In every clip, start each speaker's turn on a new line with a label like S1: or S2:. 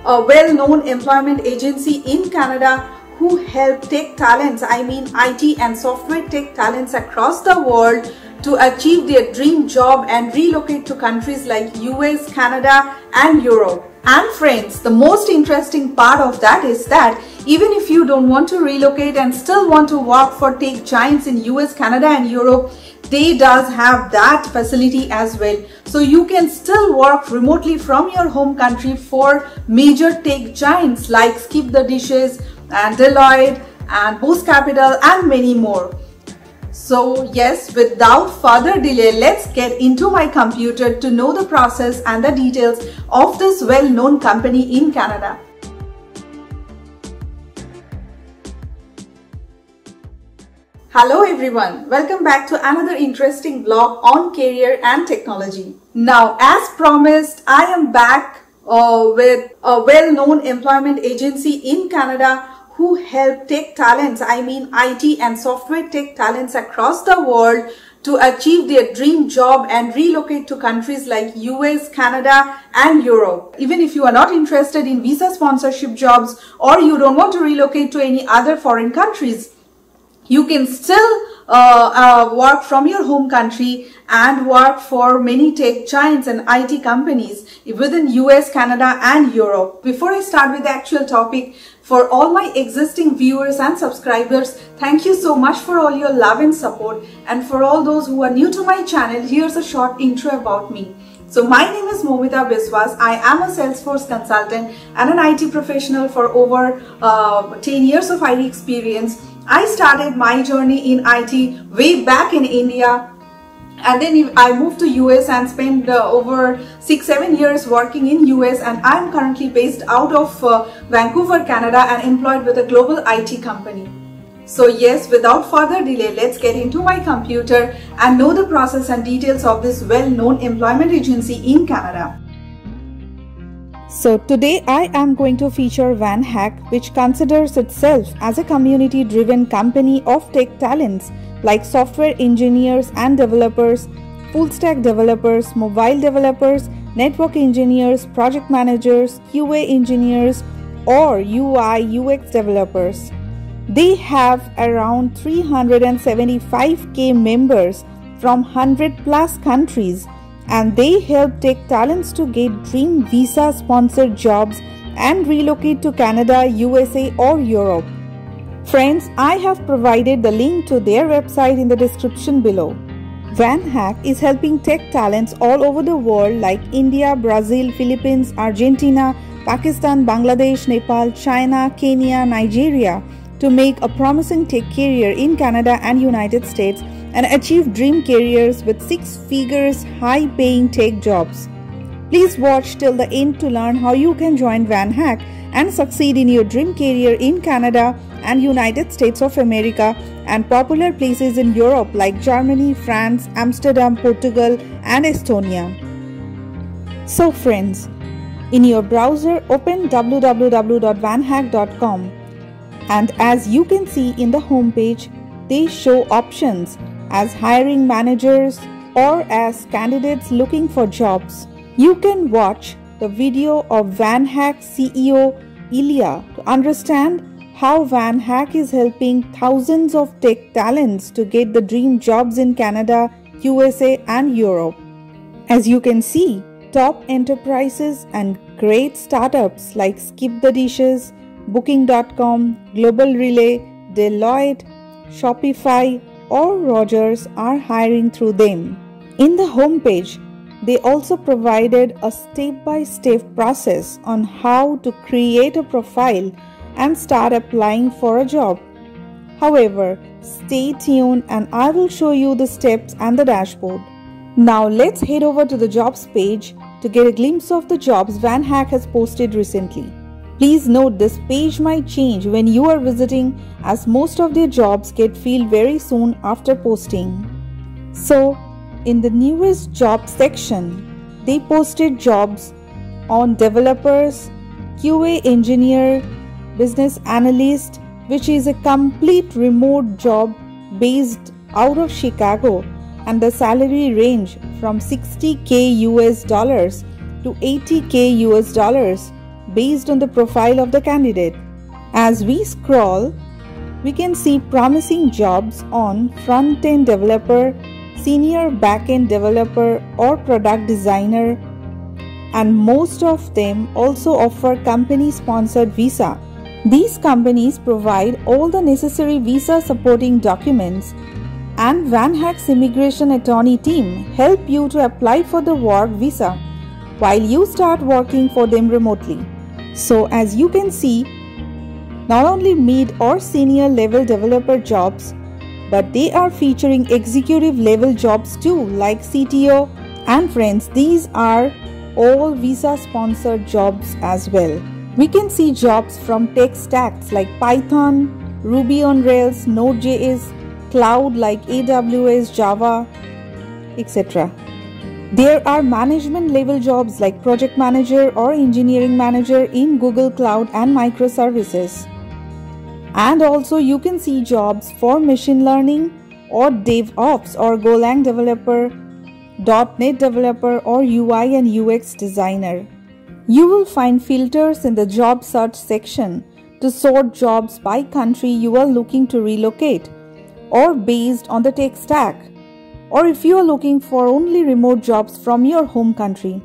S1: a well-known employment agency in Canada who help tech talents, IT and software tech talents across the world to achieve their dream job and relocate to countries like US, Canada and Europe. And friends, the most interesting part of that is that even if you don't want to relocate and still want to work for tech giants in US, Canada and Europe, they does have that facility as well. So you can still work remotely from your home country for major tech giants like Skip the Dishes and Deloitte and Boost Capital and many more. So yes, without further delay, let's get into my computer to know the process and the details of this well-known company in Canada. Hello everyone, welcome back to another interesting vlog on career and technology. Now, as promised, I am back with a well-known employment agency in Canada who help tech talents, IT and software tech talents across the world to achieve their dream job and relocate to countries like US, Canada and Europe. Even if you are not interested in visa sponsorship jobs or you don't want to relocate to any other foreign countries, you can still work from your home country and work for many tech giants and IT companies within US, Canada and Europe. Before I start with the actual topic, for all my existing viewers and subscribers, thank you so much for all your love and support. And for all those who are new to my channel, here's a short intro about me. So my name is Moumita. I am a Salesforce consultant and an IT professional for over 10 years of IT experience. I started my journey in IT way back in India, and then I moved to US and spent over 6-7 years working in US, and I'm currently based out of Vancouver, Canada and employed with a global IT company. So yes, without further delay, let's get into my computer and know the process and details of this well-known employment agency in Canada. So today I am going to feature Vanhack, which considers itself as a community-driven company of tech talents like software engineers and developers, full-stack developers, mobile developers, network engineers, project managers, QA engineers, or UI UX developers. They have around 375k members from 100+ countries, and they help tech talents to get dream visa sponsored jobs and relocate to Canada, USA or Europe. Friends, I have provided the link to their website in the description below. Vanhack is helping tech talents all over the world like India, Brazil, Philippines, Argentina, Pakistan, Bangladesh, Nepal, China, Kenya, Nigeria to make a promising tech career in Canada and United States and achieve dream careers with 6 figures high-paying tech jobs. Please watch till the end to learn how you can join Vanhack and succeed in your dream career in Canada and United States of America and popular places in Europe like Germany, France, Amsterdam, Portugal and Estonia. So friends, in your browser open www.vanhack.com, and as you can see in the homepage, they show options as hiring managers or as candidates looking for jobs. You can watch the video of Vanhack CEO Ilya to understand how Vanhack is helping thousands of tech talents to get the dream jobs in Canada, USA and Europe. As you can see, top enterprises and great startups like Skip the Dishes, Booking.com, Global Relay, Deloitte, Shopify or Rogers are hiring through them. In the homepage, they also provided a step-by-step process on how to create a profile and start applying for a job. However, stay tuned and I will show you the steps and the dashboard. Now let's head over to the jobs page to get a glimpse of the jobs Vanhack has posted recently. Please note this page might change when you are visiting as most of their jobs get filled very soon after posting. So, in the newest job section, they posted jobs on developers, QA engineer, business analyst, which is a complete remote job based out of Chicago, and the salary range from $60k US to $80k US, based on the profile of the candidate. As we scroll, we can see promising jobs on front-end developer, senior back-end developer or product designer, and most of them also offer company-sponsored visa. These companies provide all the necessary visa supporting documents, and Vanhack's immigration attorney team help you to apply for the work visa while you start working for them remotely. So as you can see, not only mid or senior level developer jobs, but they are featuring executive level jobs too, like CTO, and friends, these are all visa sponsored jobs as well. We can see jobs from tech stacks like Python, Ruby on Rails, Node.js, cloud like AWS, Java, etc. There are management level jobs like project manager or engineering manager in Google Cloud and microservices. And also you can see jobs for machine learning or DevOps or Golang developer, .NET developer or UI and UX designer. You will find filters in the job search section to sort jobs by country you are looking to relocate or based on the tech stack, or if you are looking for only remote jobs from your home country.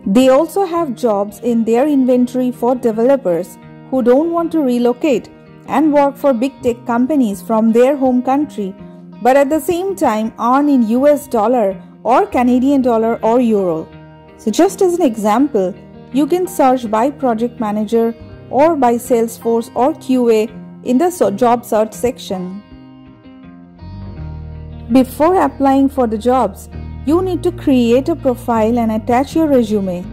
S1: They also have jobs in their inventory for developers who don't want to relocate and work for big tech companies from their home country, but at the same time earn in US dollar or Canadian dollar or euro. So just as an example, you can search by project manager or by Salesforce or QA in the job search section. Before applying for the jobs, you need to create a profile and attach your resume.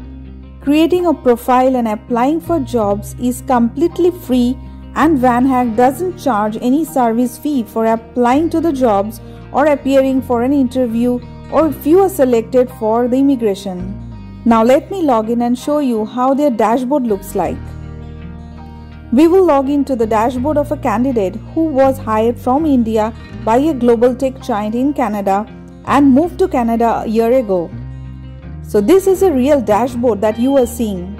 S1: Creating a profile and applying for jobs is completely free, and Vanhack doesn't charge any service fee for applying to the jobs or appearing for an interview, or if you are selected for the immigration. Now let me log in and show you how their dashboard looks like. We will log into the dashboard of a candidate who was hired from India by a global tech giant in Canada and moved to Canada a year ago. So this is a real dashboard that you are seeing.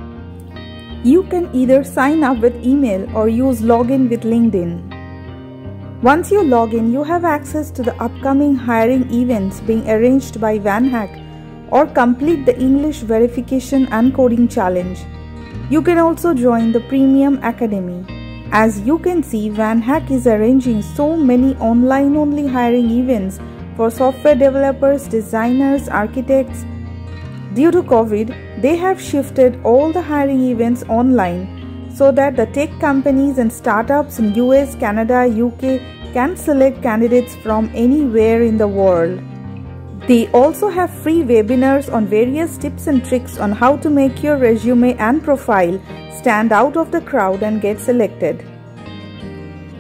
S1: You can either sign up with email or use login with LinkedIn. Once you log in, you have access to the upcoming hiring events being arranged by Vanhack, or complete the English verification and coding challenge. You can also join the Premium Academy. As you can see, Vanhack is arranging so many online-only hiring events for software developers, designers, architects. Due to COVID, they have shifted all the hiring events online so that the tech companies and startups in US, Canada, UK can select candidates from anywhere in the world. They also have free webinars on various tips and tricks on how to make your resume and profile stand out of the crowd and get selected.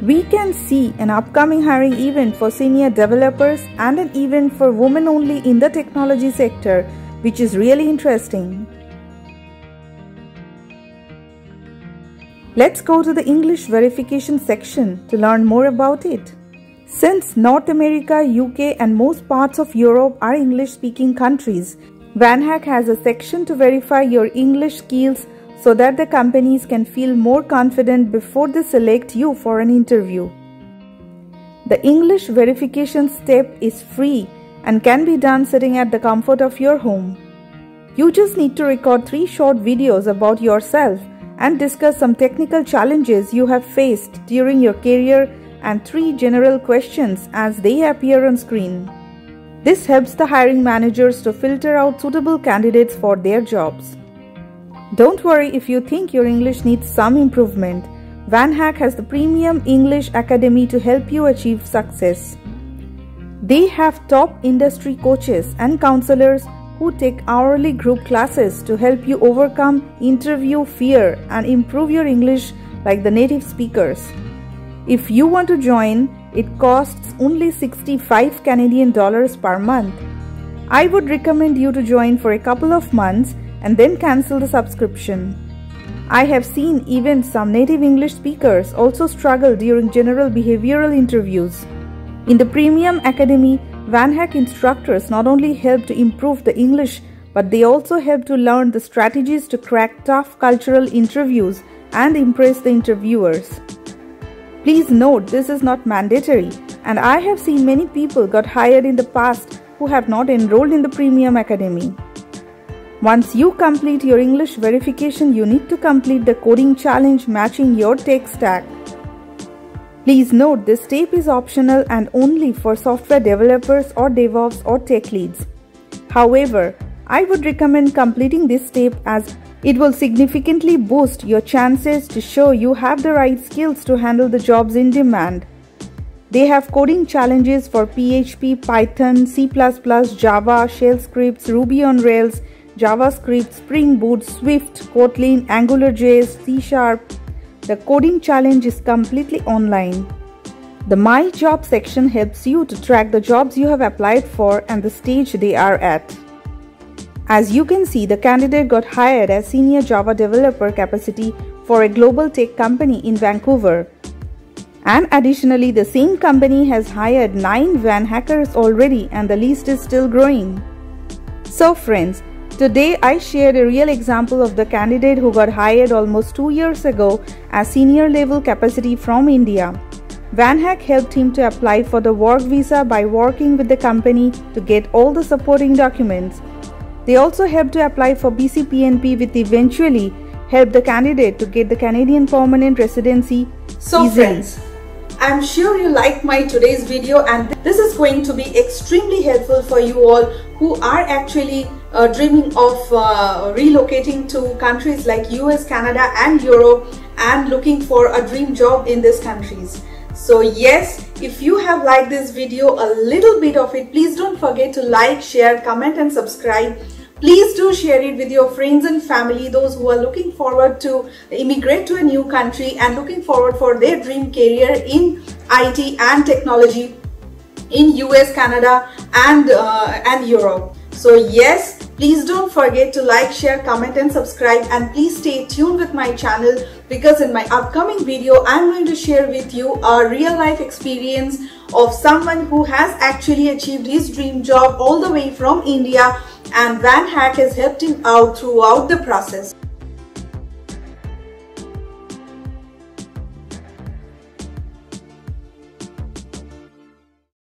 S1: We can see an upcoming hiring event for senior developers and an event for women only in the technology sector, which is really interesting. Let's go to the English verification section to learn more about it. Since North America, UK and most parts of Europe are English-speaking countries, Vanhack has a section to verify your English skills so that the companies can feel more confident before they select you for an interview. The English verification step is free and can be done sitting at the comfort of your home. You just need to record 3 short videos about yourself and discuss some technical challenges you have faced during your career and 3 general questions as they appear on screen. This helps the hiring managers to filter out suitable candidates for their jobs. Don't worry if you think your English needs some improvement. Vanhack has the Premium English Academy to help you achieve success. They have top industry coaches and counselors who take hourly group classes to help you overcome interview fear and improve your English like the native speakers. If you want to join, it costs only 65 Canadian dollars per month. I would recommend you to join for a couple of months and then cancel the subscription. I have seen even some native English speakers also struggle during general behavioral interviews. In the Premium Academy, Vanhack instructors not only help to improve the English
S2: but they also help to learn the strategies to crack tough cultural interviews and impress the interviewers. Please note, this is not mandatory, and I have seen many people got hired in the past who have not enrolled in the Premium Academy. Once you complete your English verification, you need to complete the coding challenge matching your tech stack. Please note, this step is optional and only for software developers or DevOps or tech leads. However, I would recommend completing this step as it will significantly boost your chances to show you have the right skills to handle the jobs in demand. They have coding challenges for PHP, Python, C++, Java, Shell scripts, Ruby on Rails, JavaScript, Spring Boot, Swift, Kotlin, AngularJS, C#. The coding challenge is completely online. The My Job section helps you to track the jobs you have applied for and the stage they are at. As you can see, the candidate got hired as Senior Java Developer capacity for a global tech company in Vancouver. And additionally, the same company has hired 9 Vanhackers already and the list is still growing. So friends, today I shared a real example of the candidate who got hired almost 2 years ago as senior level capacity from India. Vanhack helped him to apply for the work visa by working with the company to get all the supporting documents. They also helped to apply for BC PNP, which eventually helped the candidate to get the Canadian permanent residency
S1: So
S2: easily.
S1: friends, I'm sure you liked my today's video, and this is going to be extremely helpful for you all who are actually dreaming of relocating to countries like US, Canada and Europe and looking for a dream job in these countries. So yes, if you have liked this video, a little bit of it, please don't forget to like, share, comment and subscribe. Please do share it with your friends and family, those who are looking forward to immigrate to a new country and looking forward for their dream career in IT and technology in US, Canada and Europe. So yes, please don't forget to like, share, comment and subscribe, and please stay tuned with my channel because in my upcoming video I'm going to share with you a real life experience of someone who has actually achieved his dream job all the way from India, and Vanhack has helped him out throughout the process.